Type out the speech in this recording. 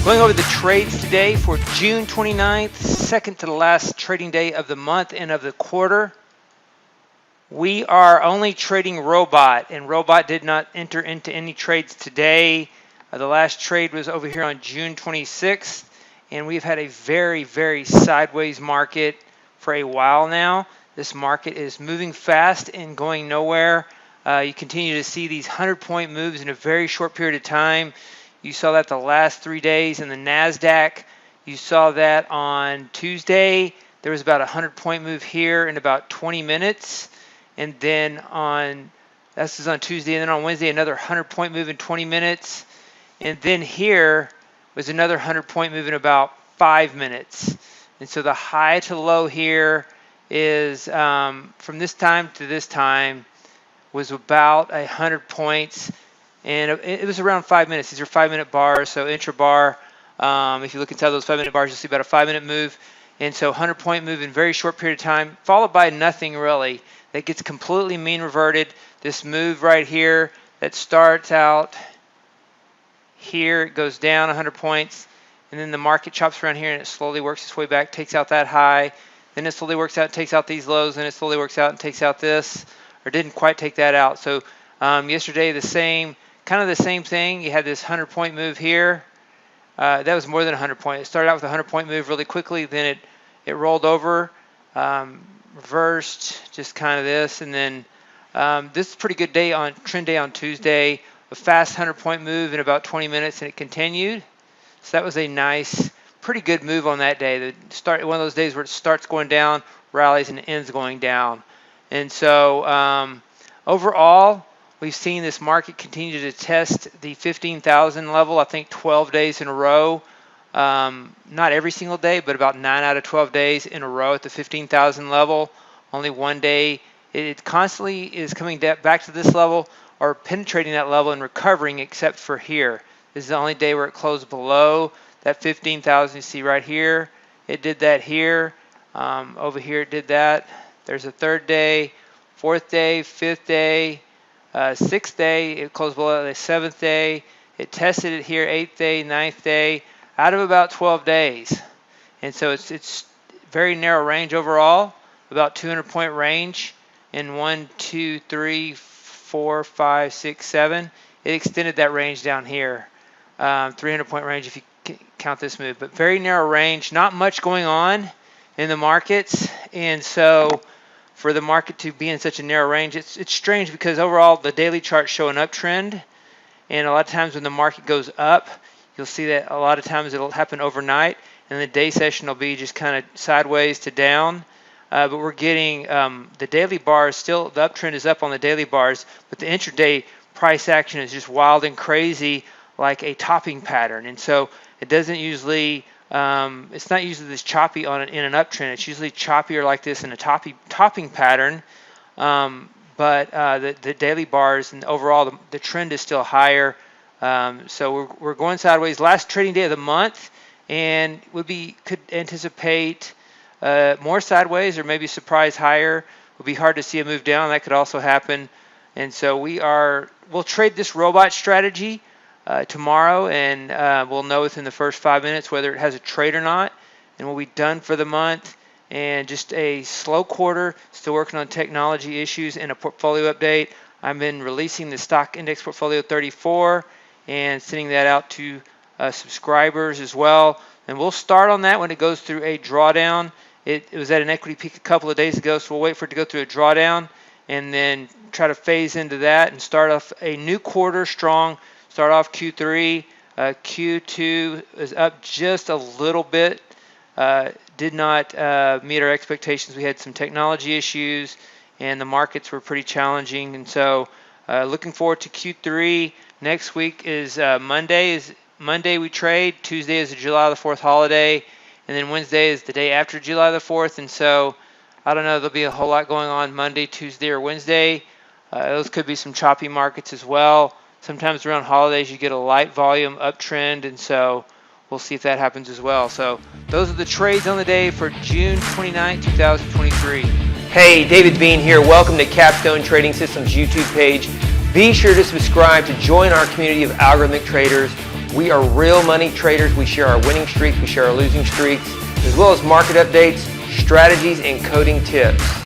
Going over the trades today for June 29th, second to the last trading day of the month and of the quarter. We are only trading Robot, and Robot did not enter into any trades today. The last trade was over here on June 26th, and we've had a very, very sideways market for a while now. This market is moving fast and going nowhere. You continue to see these 100-point moves in a very short period of time. You saw that the last 3 days in the NASDAQ. You saw that on Tuesday. There was about a 100-point move here in about 20 minutes. And then this is on Tuesday, and then on Wednesday, another 100-point move in 20 minutes. And then here was another 100-point move in about 5 minutes. And so the high to low here is from this time to this time was about 100 points. And it was around 5 minutes. These are 5-minute bars, so intra-bar. If you look inside those 5-minute bars, you'll see about a 5-minute move. And so 100-point move in a very short period of time, followed by nothing really. That gets completely mean reverted. This move right here that starts out here, it goes down 100 points, and then the market chops around here and it slowly works its way back, takes out that high. Then it slowly works out and takes out these lows, and it slowly works out and takes out this, or didn't quite take that out. So yesterday, kind of the same thing. You had this 100-point move here. That was more than 100 points. It started out with a 100-point move really quickly, then it rolled over, reversed, just kind of this, and then this is a pretty good day on trend day on Tuesday. A fast 100-point move in about 20 minutes, and it continued. So that was a nice, pretty good move on that day. One of those days where it starts going down, rallies, and ends going down. And so overall, we've seen this market continue to test the 15,000 level, I think 12 days in a row. Not every single day, but about 9 out of 12 days in a row at the 15,000 level. Only one day. It constantly is coming back to this level or penetrating that level and recovering, except for here. This is the only day where it closed below that 15,000. You see right here, it did that here. Over here, it did that. There's a third day, fourth day, fifth day, sixth day. It closed below the seventh day. It tested it here, eighth day, ninth day, out of about 12 days. And so it's very narrow range overall, about 200-point range in 1, 2, 3, 4, 5, 6, 7. It extended that range down here, 300-point range if you count this move. But very narrow range, not much going on in the markets. And so for the market to be in such a narrow range, it's strange because overall the daily charts show an uptrend. And a lot of times when the market goes up, you'll see that a lot of times it'll happen overnight, and the day session will be just kind of sideways to down. But we're getting the daily bars still, the uptrend is up on the daily bars, but the intraday price action is just wild and crazy like a topping pattern. And so it doesn't usually, it's not usually this choppy in an uptrend. It's usually choppier like this in a topping pattern. But the daily bars and overall the trend is still higher. So we're going sideways. Last trading day of the month, and could anticipate more sideways or maybe surprise higher. It would be hard to see a move down. That could also happen. And so we'll trade this Robot strategy tomorrow, and we'll know within the first 5 minutes whether it has a trade or not, and we'll be done for the month. And just a slow quarter, still working on technology issues and a portfolio update. I've been releasing the Stock Index Portfolio 34 and sending that out to subscribers as well. And we'll start on that when it goes through a drawdown. It was at an equity peak a couple of days ago, so we'll wait for it to go through a drawdown and then try to phase into that and start off a new quarter strong. Start off Q3. Q2 is up just a little bit. Did not meet our expectations. We had some technology issues, and the markets were pretty challenging. And so looking forward to Q3. Next week is Monday. Monday we trade. Tuesday is the July the 4th holiday. And then Wednesday is the day after July the 4th. And so I don't know, there'll be a whole lot going on Monday, Tuesday, or Wednesday. Those could be some choppy markets as well. Sometimes around holidays you get a light volume uptrend, and so we'll see if that happens as well. So those are the trades on the day for June 29, 2023. Hey, David Bean here. Welcome to Capstone Trading Systems YouTube page. Be sure to subscribe to join our community of algorithmic traders. We are real money traders. We share our winning streaks, we share our losing streaks, as well as market updates, strategies, and coding tips.